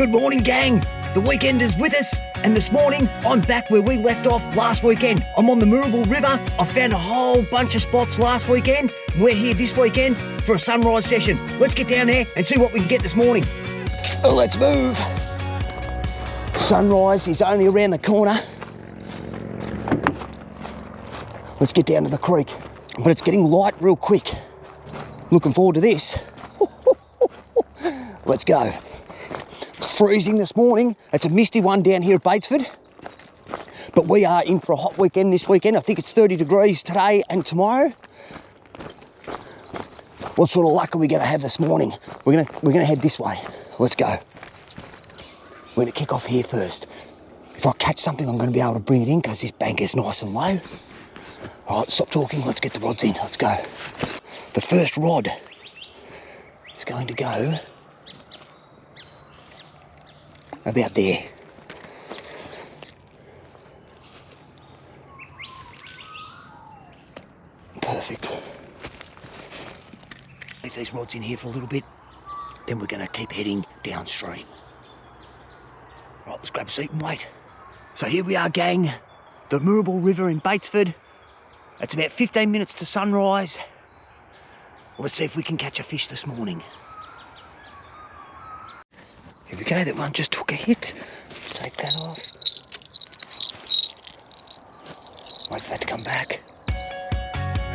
Good morning, gang. The weekend is with us, and this morning I'm back where we left off last weekend. I'm on the Moorabool River. I found a whole bunch of spots last weekend. We're here this weekend for a sunrise session. Let's get down there and see what we can get this morning. Oh, let's move. Sunrise is only around the corner. Let's get down to the creek. But it's getting light real quick. Looking forward to this. Let's go. It's freezing this morning. It's a misty one down here at Batesford. But we are in for a hot weekend this weekend. I think it's 30 degrees today and tomorrow. What sort of luck are we going to have this morning? We're gonna head this way. Let's go. We're going to kick off here first. If I catch something, I'm going to be able to bring it in because this bank is nice and low. All right, stop talking. Let's get the rods in. Let's go. The first rod is going to go about there. Perfect. Leave these rods in here for a little bit, then we're going to keep heading downstream. Right, let's grab a seat and wait. So here we are, gang. The Moorabool River in Batesford. It's about 15 minutes to sunrise. Let's see if we can catch a fish this morning. Here we go, that one just took a hit. Let's take that off. Wait for that to come back.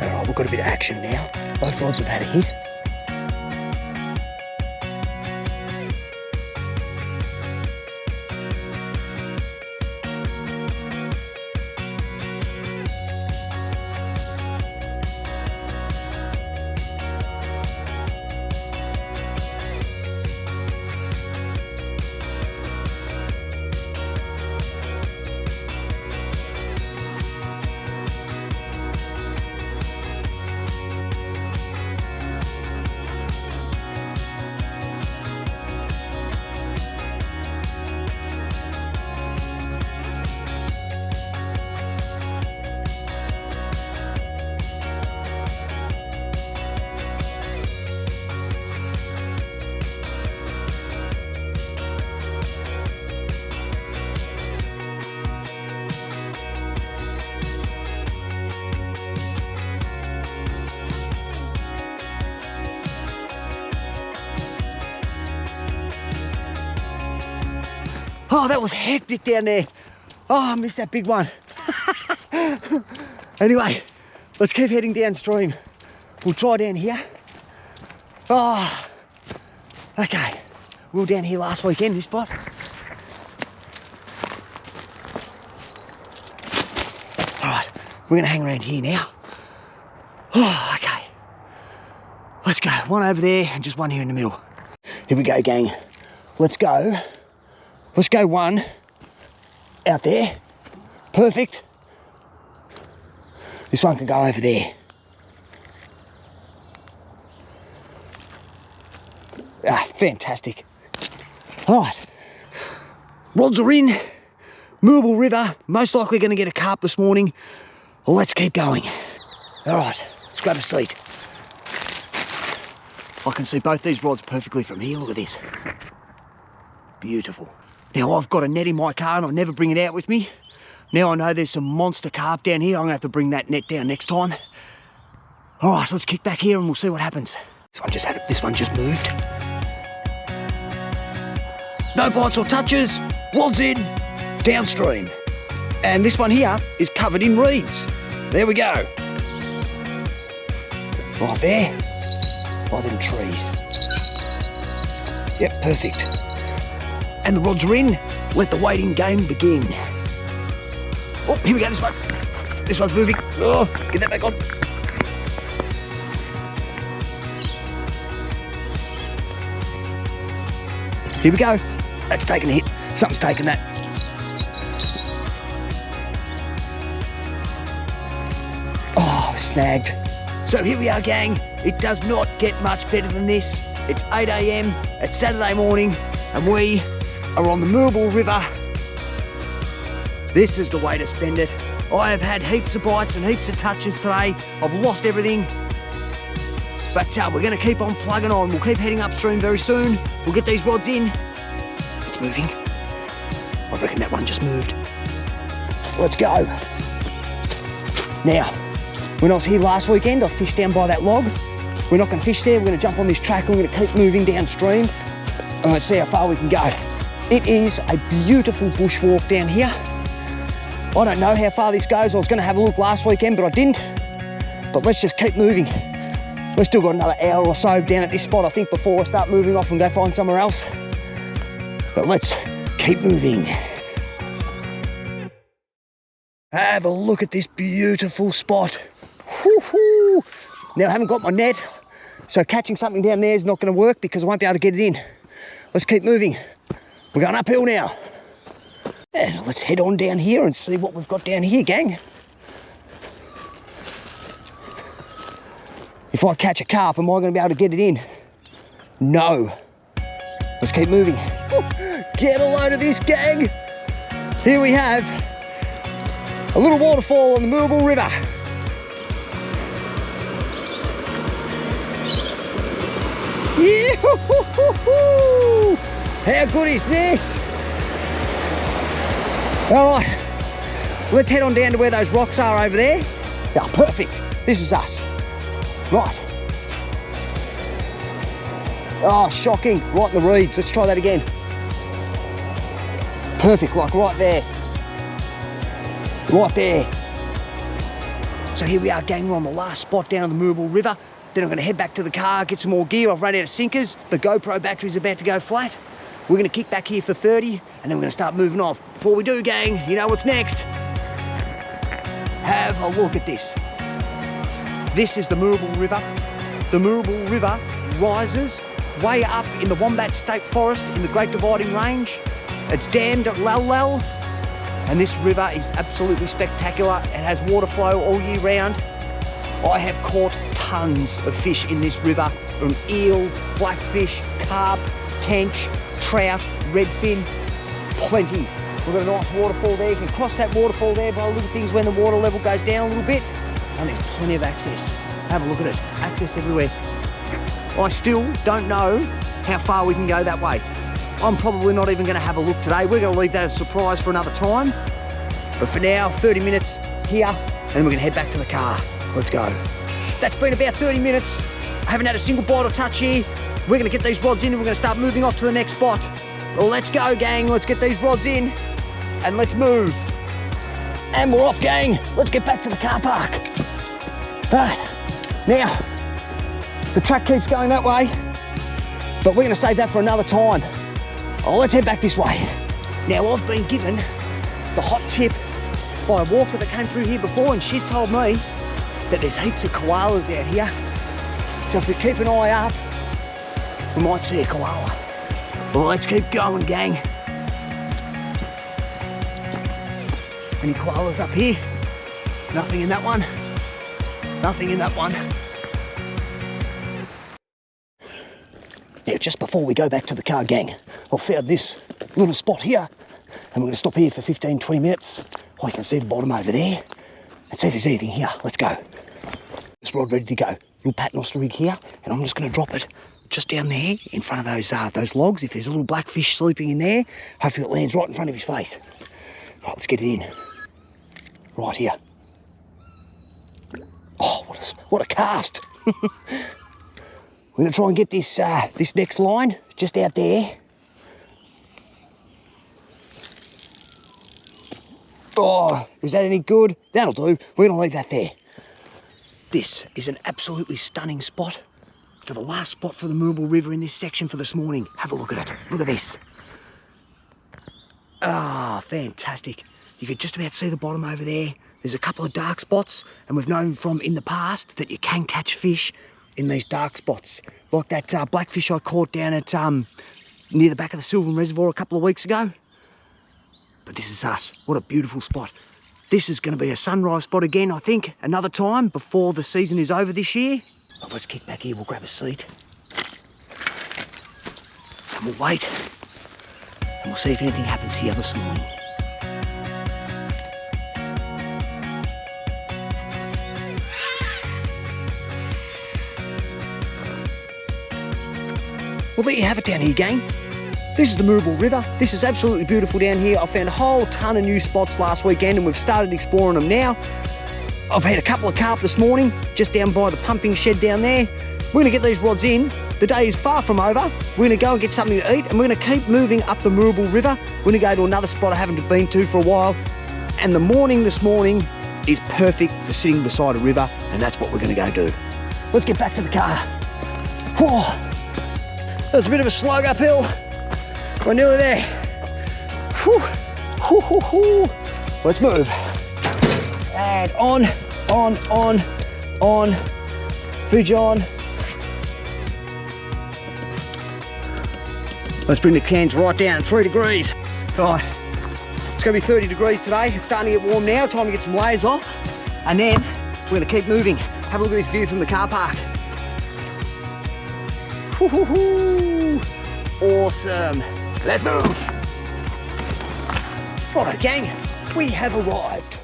Alright, we've got a bit of action now. Both rods have had a hit. Oh, that was hectic down there. Oh, I missed that big one. Anyway, let's keep heading downstream. We'll try down here. Oh, okay. We were down here last weekend, this spot. All right, we're gonna hang around here now. Oh, okay. Let's go. One over there and just one here in the middle. Here we go, gang. Let's go. Let's go one out there. Perfect. This one can go over there. Ah, fantastic. All right. Rods are in. Moorabool River. Most likely going to get a carp this morning. Let's keep going. All right. Let's grab a seat. I can see both these rods perfectly from here. Look at this. Beautiful. Now I've got a net in my car and I never bring it out with me. Now I know there's some monster carp down here. I'm gonna have to bring that net down next time. All right, let's kick back here and we'll see what happens. This one just moved. No bites or touches, rods in, downstream. And this one here is covered in reeds. There we go. Right there, by them trees. Yep, perfect. And the rods are in. Let the waiting game begin. Oh, here we go, this one. This one's moving. Oh, get that back on. Here we go. That's taken a hit. Something's taken that. Oh, snagged. So here we are, gang. It does not get much better than this. It's 8 AM, it's Saturday morning, and we are on the Moorabool River. This is the way to spend it. I have had heaps of bites and heaps of touches today. I've lost everything. But we're going to keep on plugging on. We'll keep heading upstream very soon. We'll get these rods in. It's moving. I reckon that one just moved. Let's go. Now, when I was here last weekend, I fished down by that log. We're not going to fish there. We're going to jump on this track and we're going to keep moving downstream. And let's see how far we can go. It is a beautiful bushwalk down here. I don't know how far this goes. I was going to have a look last weekend, but I didn't. But let's just keep moving. We've still got another hour or so down at this spot, I think, before I start moving off and go find somewhere else. But let's keep moving. Have a look at this beautiful spot. Woo-hoo. Now, I haven't got my net, so catching something down there is not going to work because I won't be able to get it in. Let's keep moving. We're going uphill now. And let's head on down here and see what we've got down here, gang. If I catch a carp, am I going to be able to get it in? No. Let's keep moving. Get a load of this, gang. Here we have a little waterfall on the Moorabool River. Yeah. How good is this? All right, let's head on down to where those rocks are over there. Yeah, perfect. This is us. Right. Oh, shocking. Right in the reeds. Let's try that again. Perfect, like right there. Right there. So here we are, gang. We're on the last spot down on the Moorabool River. Then I'm going to head back to the car, get some more gear. I've run out of sinkers. The GoPro battery's about to go flat. We're going to kick back here for 30, and then we're going to start moving off. Before we do, gang, you know what's next. Have a look at this. This is the Moorabool River. The Moorabool River rises way up in the Wombat State Forest in the Great Dividing Range. It's dammed at Lal, and this river is absolutely spectacular. It has water flow all year round. I have caught tons of fish in this river, from eel, blackfish, carp, tench, trout, redfin, plenty. We've got a nice waterfall there. You can cross that waterfall there by the look of things when the water level goes down a little bit. And there's plenty of access. Have a look at it. Access everywhere. I still don't know how far we can go that way. I'm probably not even going to have a look today. We're going to leave that as a surprise for another time. But for now, 30 minutes here, and then we're going to head back to the car. Let's go. That's been about 30 minutes. I haven't had a single bite or touch here. We're going to get these rods in and we're going to start moving off to the next spot. Well, let's go, gang. Let's get these rods in and let's move. And we're off, gang. Let's get back to the car park. Right, now, the track keeps going that way, but we're going to save that for another time. Oh, let's head back this way. Now, I've been given the hot tip by a walker that came through here before, and she's told me that there's heaps of koalas out here. So if we keep an eye up, we might see a koala. Well, let's keep going, gang. Any koalas up here? Nothing in that one. Nothing in that one. Now, just before we go back to the car, gang, I've found this little spot here, and we're going to stop here for 15, 20 minutes. Oh, you can see the bottom over there, and see if there's anything here. Let's go. This rod ready to go. Little paternoster rig here, and I'm just going to drop it just down there in front of those logs. If there's a little blackfish sleeping in there, hopefully it lands right in front of his face. Right, let's get it in. Right here. Oh, what a cast. We're going to try and get this this next line just out there. Oh, is that any good? That'll do. We're going to leave that there. This is an absolutely stunning spot for the last spot for the Moorabool River in this section for this morning. Have a look at it. Look at this. Ah, fantastic. You could just about see the bottom over there. There's a couple of dark spots, and we've known from in the past that you can catch fish in these dark spots. Like that blackfish I caught down at near the back of the Sylvan Reservoir a couple of weeks ago. But this is us. What a beautiful spot. This is going to be a sunrise spot again, I think, another time before the season is over this year. Oh, let's kick back here, we'll grab a seat. And we'll wait. And we'll see if anything happens here this morning. Well, there you have it down here, gang. This is the Moorabool River. This is absolutely beautiful down here. I found a whole ton of new spots last weekend and we've started exploring them now. I've had a couple of carp this morning, just down by the pumping shed down there. We're gonna get these rods in. The day is far from over. We're gonna go and get something to eat and we're gonna keep moving up the Moorabool River. We're gonna go to another spot I haven't been to for a while. And the morning this morning is perfect for sitting beside a river, and that's what we're gonna go do. Let's get back to the car. Whoa. That was a bit of a slog uphill. We're nearly there. Whew. Whew, whew, whew. Let's move. And on. Fridge on. Let's bring the cans right down, 3 degrees. Right, it's gonna be 30 degrees today. It's starting to get warm now, time to get some layers off. And then we're gonna keep moving. Have a look at this view from the car park. Woo-hoo-hoo. Awesome. Let's move. Righto gang, we have arrived.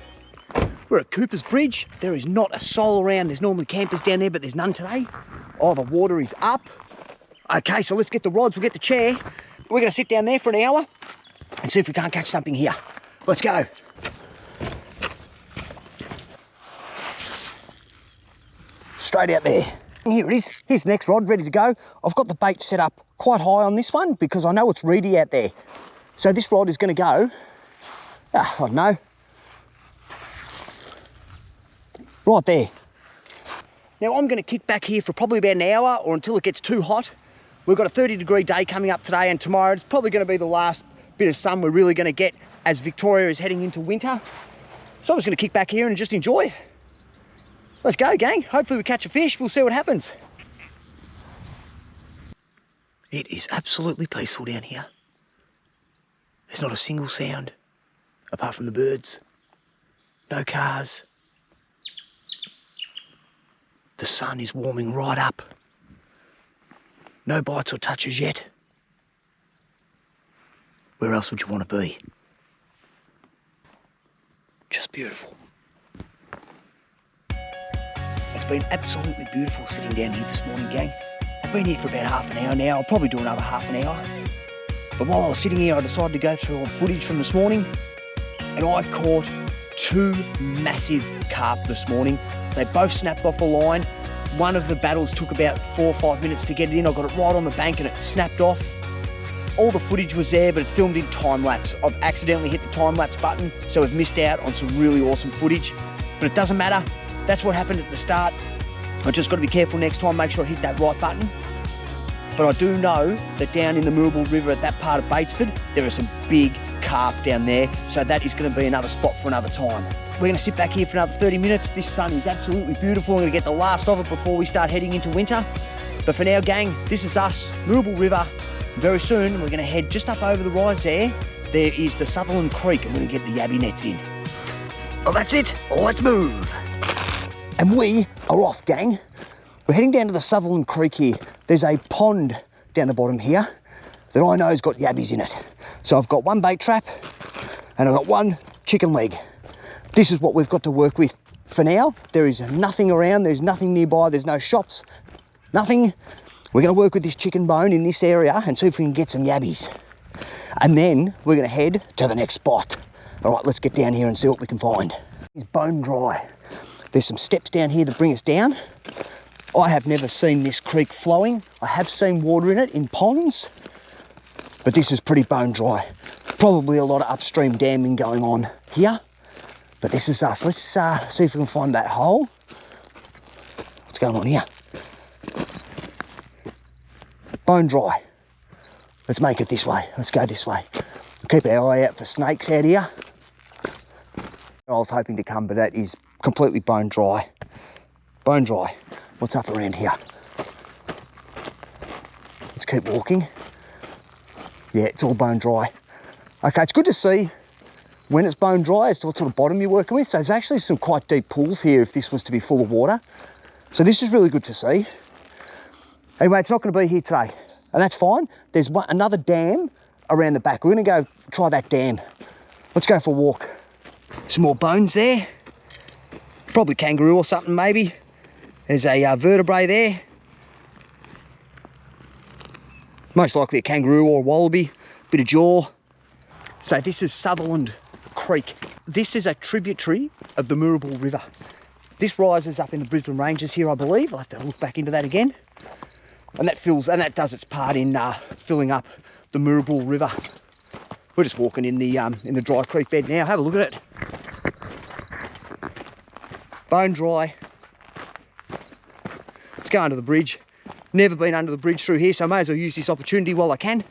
We're at Cooper's Bridge. There is not a soul around. There's normally campers down there, but there's none today. Oh, the water is up. Okay, so let's get the rods, we'll get the chair. We're gonna sit down there for an hour and see if we can't catch something here. Let's go. Straight out there. Here it is, here's the next rod, ready to go. I've got the bait set up quite high on this one because I know it's reedy out there. So this rod is gonna go, I don't know, right there. Now I'm gonna kick back here for probably about an hour or until it gets too hot. We've got a 30-degree day coming up today and tomorrow. It's probably gonna be the last bit of sun we're really gonna get as Victoria is heading into winter. So I'm just gonna kick back here and just enjoy it. Let's go, gang. Hopefully we catch a fish. We'll see what happens. It is absolutely peaceful down here. There's not a single sound apart from the birds. No cars. The sun is warming right up. No bites or touches yet. Where else would you want to be? Just beautiful. It's been absolutely beautiful sitting down here this morning, gang. I've been here for about half an hour now. I'll probably do another half an hour. But while I was sitting here, I decided to go through all the footage from this morning, and I caught 2 massive carp this morning. They both snapped off a line. One of the battles took about 4 or 5 minutes to get it in. I got it right on the bank and it snapped off. All the footage was there, but it's filmed in time lapse. I've accidentally hit the time lapse button, so I've missed out on some really awesome footage. But it doesn't matter. That's what happened at the start. I just got to be careful next time, make sure I hit that right button. But I do know that down in the Moorabool River at that part of Batesford, there are some big carp down there. So that is going to be another spot for another time. We're going to sit back here for another 30 minutes. This sun is absolutely beautiful. I'm going to get the last of it before we start heading into winter. But for now, gang, this is us, Moorabool River. Very soon, we're going to head just up over the rise there. There is the Sutherland Creek, and we're going to get the yabby nets in. Well, that's it. Let's move. And we are off, gang. We're heading down to the Sutherland Creek here. There's a pond down the bottom here that I know has got yabbies in it. So I've got 1 bait trap and I've got 1 chicken leg. This is what we've got to work with for now. There is nothing around, there's nothing nearby, there's no shops, nothing. We're gonna work with this chicken bone in this area and see if we can get some yabbies. And then we're gonna head to the next spot. All right, let's get down here and see what we can find. It's bone dry. There's some steps down here that bring us down. I have never seen this creek flowing. I have seen water in it in ponds, but this is pretty bone dry. Probably a lot of upstream damming going on here, but this is us. Let's see if we can find that hole. What's going on here? Bone dry. Let's make it this way. Let's go this way. We'll keep our eye out for snakes out here. I was hoping to come, but that is completely bone dry. Bone dry. What's up around here? Let's keep walking. Yeah, it's all bone dry. Okay, it's good to see when it's bone dry as to what sort of bottom you're working with. So there's actually some quite deep pools here if this was to be full of water. So this is really good to see. Anyway, it's not going to be here today, and that's fine. There's another dam around the back. We're going to go try that dam. Let's go for a walk. Some more bones there. Probably kangaroo or something maybe. There's a vertebrae there. Most likely a kangaroo or a wallaby. bit of jaw. So this is Sutherland Creek. This is a tributary of the Moorabool River. This rises up in the Brisbane Ranges here, I believe. I'll have to look back into that again. And that does its part in filling up the Moorabool River. We're just walking in the dry creek bed now. Have a look at it. Bone dry. Let's go under the bridge. Never been under the bridge through here, so I may as well use this opportunity while I can.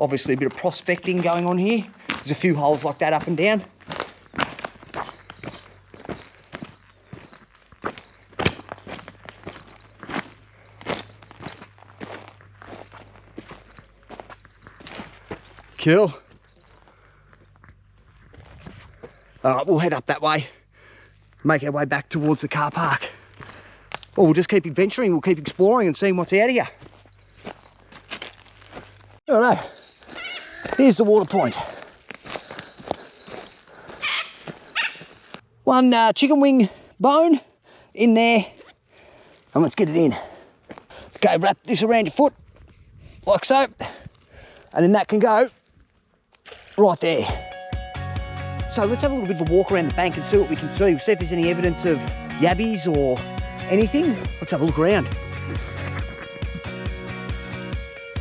Obviously a bit of prospecting going on here. There's a few holes like that up and down. Cool. All right, we'll head up that way, make our way back towards the car park. Or we'll just keep adventuring, we'll keep exploring and seeing what's out here. I don't know. Here's the water point. One chicken wing bone in there, and let's get it in. Okay, wrap this around your foot, like so, and then that can go right there. So let's have a little bit of a walk around the bank and see what we can see. We'll see if there's any evidence of yabbies or anything. Let's have a look around.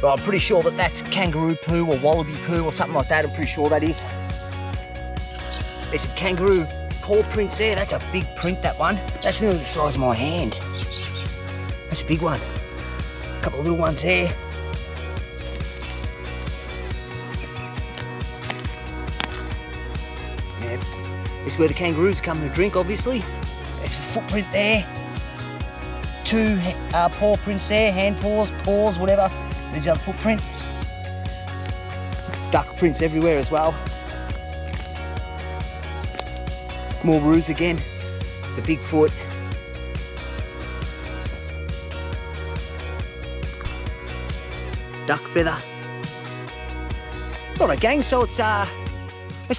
Well, I'm pretty sure that that's kangaroo poo or wallaby poo or something like that. I'm pretty sure that is. There's some kangaroo paw prints there. That's a big print, that one. That's nearly the size of my hand. That's a big one. A couple of little ones there. This is where the kangaroos come to drink, obviously. There's a footprint there. Two paw prints there, hand paws, paws, whatever. There's the other footprint. Duck prints everywhere as well. More roos again. It's a big foot. Duck feather. Alright gang, so it's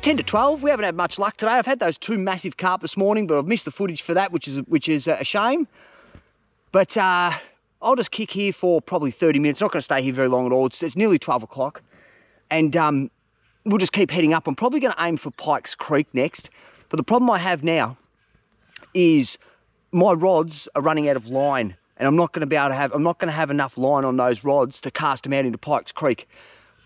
10 to 12. We haven't had much luck today. I've had those two massive carp this morning, but I've missed the footage for that, which is a shame. But I'll just kick here for probably 30 minutes. Not going to stay here very long at all. It's nearly 12 o'clock. And we'll just keep heading up. I'm probably going to aim for Pykes Creek next. But the problem I have now is my rods are running out of line. And I'm not going to have enough line on those rods to cast them out into Pykes Creek.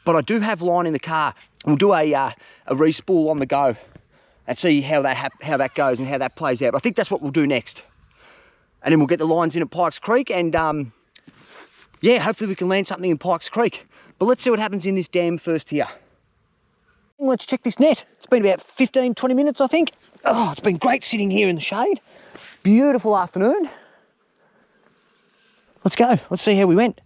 But I do have line in the car. We'll do a re-spool on the go and see how that goes and how that plays out. I think that's what we'll do next. And then we'll get the lines in at Pykes Creek and yeah, hopefully we can land something in Pykes Creek. But let's see what happens in this dam first here. Let's check this net. It's been about 15, 20 minutes, I think. Oh, it's been great sitting here in the shade. Beautiful afternoon. Let's go. Let's see how we went.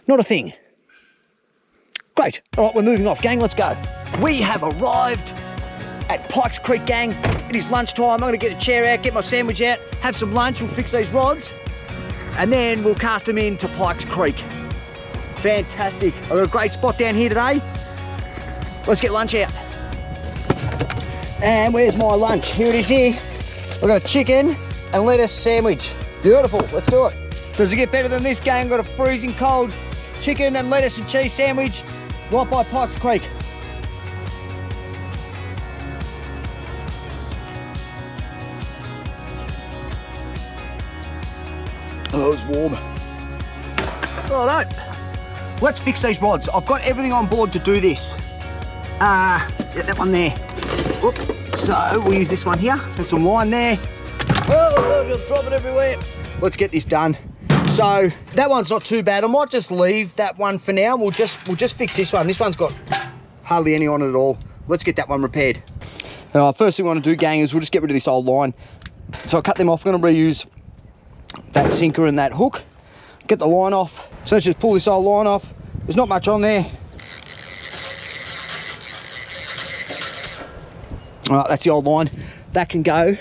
Not a thing. Great. All right, we're moving off, gang. Let's go. We have arrived at Pykes Creek, gang. It is lunchtime. I'm going to get a chair out, get my sandwich out, have some lunch. We'll fix these rods, and then we'll cast them into Pykes Creek. Fantastic. I've got a great spot down here today. Let's get lunch out. And where's my lunch? Here it is here. I've got a chicken and lettuce sandwich. Beautiful. Let's do it. Does it get better than this, gang? Got a freezing cold chicken and lettuce and cheese sandwich right by Pykes Creek. Oh, it's warm. Alright, let's fix these rods. I've got everything on board to do this. Get that one there. Whoop. So we'll use this one here. There's some line there. Oh, just drop it everywhere. Let's get this done. So that one's not too bad. I might just leave that one for now. We'll just fix this one. This one's got hardly any on it at all. Let's get that one repaired. First thing we want to do, gang, is we'll just get rid of this old line. So I'll cut them off. I'm going to reuse that sinker and that hook. Get the line off. So let's just pull this old line off. There's not much on there. All right, that's the old line. That can go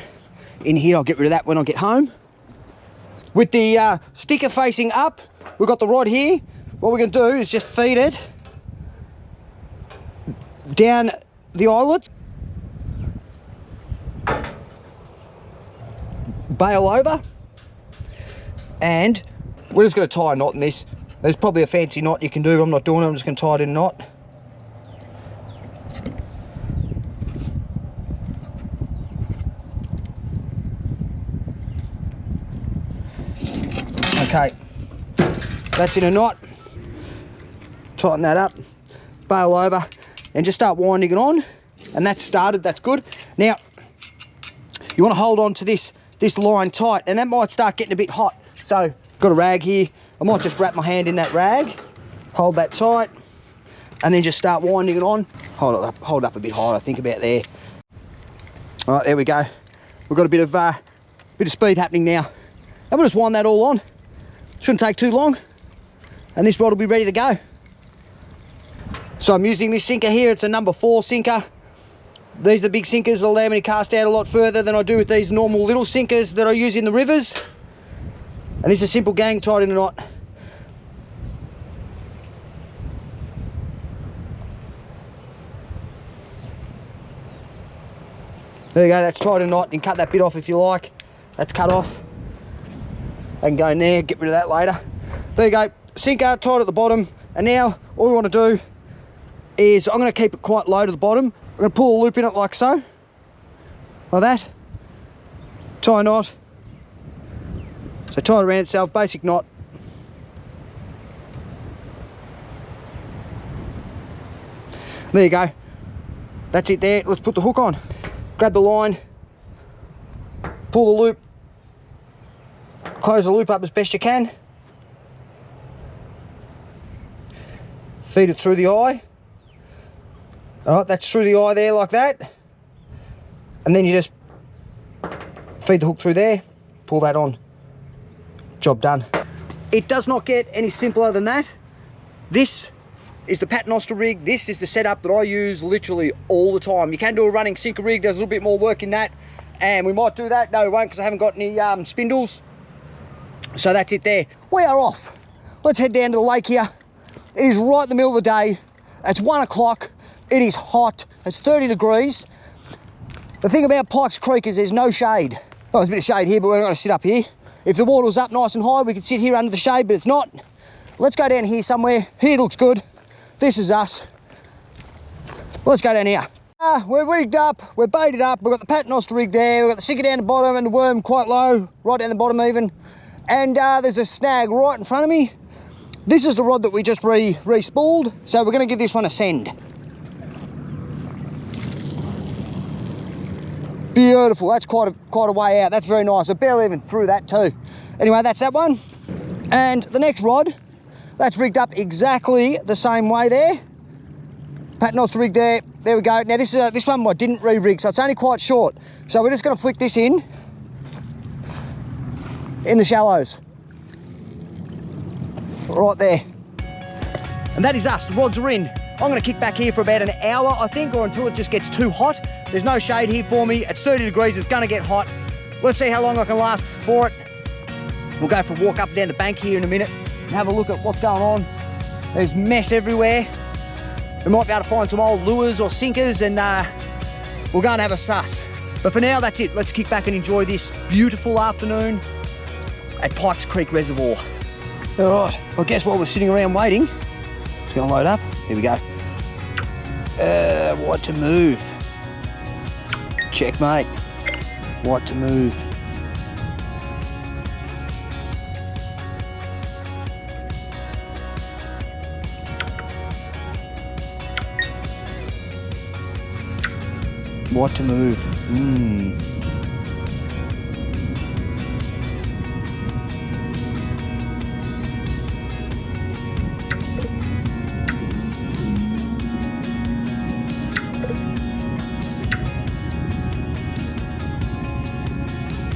in here. I'll get rid of that when I get home. With the sticker facing up, we've got the rod here. What we're going to do is just feed it down the eyelet, bail over, and we're just going to tie a knot in this. There's probably a fancy knot you can do. I'm not doing it. I'm just going to tie it in a knot. Okay, that's in a knot. Tighten that up, bail over, and just start winding it on. And that's started. That's good. Now you want to hold on to this line tight, and that might start getting a bit hot. So got a rag here. I might just wrap my hand in that rag, hold that tight, and then just start winding it on. Hold it up a bit higher, I think, about there. All right, there we go. We've got a bit of speed happening now. And we'll just wind that all on. Shouldn't take too long, and this rod will be ready to go. So I'm using this sinker here. It's a number 4 sinker. These are the big sinkers that allow me to cast out a lot further than I do with these normal little sinkers that I use in the rivers. And it's a simple gang tied in a knot. There you go, that's tied in a knot. You can cut that bit off if you like. That's cut off. They can go in there, get rid of that later. There you go, sinker tied at the bottom. And now all we want to do is, I'm going to keep it quite low to the bottom. I'm going to pull a loop in it like so. Like that. Tie a knot. So tie it around itself, basic knot. There you go. That's it there. Let's put the hook on. Grab the line, pull the loop, close the loop up as best you can. Feed it through the eye. All right, that's through the eye there like that. And then you just feed the hook through there, pull that on. Job done. It does not get any simpler than that. This is the paternoster rig. This is the setup that I use literally all the time. You can do a running sinker rig. There's a little bit more work in that, and we might do that. No, we won't, because I haven't got any spindles. So that's it there. We are off. Let's head down to the lake here. It is right in the middle of the day. It's 1 o'clock. It is hot. It's 30 degrees. The thing about Pykes Creek is there's no shade. Well, there's a bit of shade here, but we're not going to sit up here. If the water was up nice and high, we could sit here under the shade, but it's not. Let's go down here somewhere. Here looks good. This is us. Let's go down here. We're rigged up, we're baited up. We've got the paternoster rig there. We've got the sinker down the bottom and the worm quite low, right down the bottom even. And there's a snag right in front of me. This is the rod that we just re-spooled. So we're gonna give this one a send. Beautiful, that's quite a way out. That's very nice. I barely even threw that too. Anyway, that's that one. And the next rod, that's rigged up exactly the same way there. Paternoster rig there. There we go. Now this one I didn't re-rig, so it's only quite short. So we're just going to flick this in the shallows. Right there. And that is us. The rods are in. I'm going to kick back here for about an hour, I think, or until it just gets too hot. There's no shade here for me. It's 30 degrees. It's going to get hot. Let's see how long I can last for it. We'll go for a walk up and down the bank here in a minute and have a look at what's going on. There's mess everywhere. We might be able to find some old lures or sinkers, and we'll go and have a suss. But for now, that's it. Let's kick back and enjoy this beautiful afternoon at Pykes Creek Reservoir. All right, well, guess while we're sitting around waiting, it's going to load up. Here we go. White to move. Checkmate. White to move. White to move.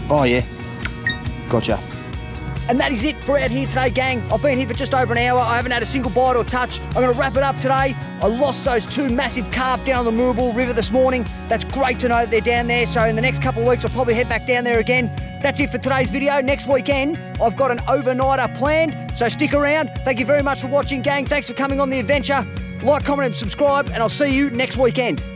Oh yeah, gotcha. And that is it for out here today, gang. I've been here for just over an hour. I haven't had a single bite or touch. I'm gonna wrap it up today. I lost those 2 massive carp down the Moorabool River this morning. That's great to know that they're down there. So in the next couple of weeks, I'll probably head back down there again. That's it for today's video. Next weekend, I've got an overnighter planned, so stick around. Thank you very much for watching, gang. Thanks for coming on the adventure. Like, comment, and subscribe, and I'll see you next weekend.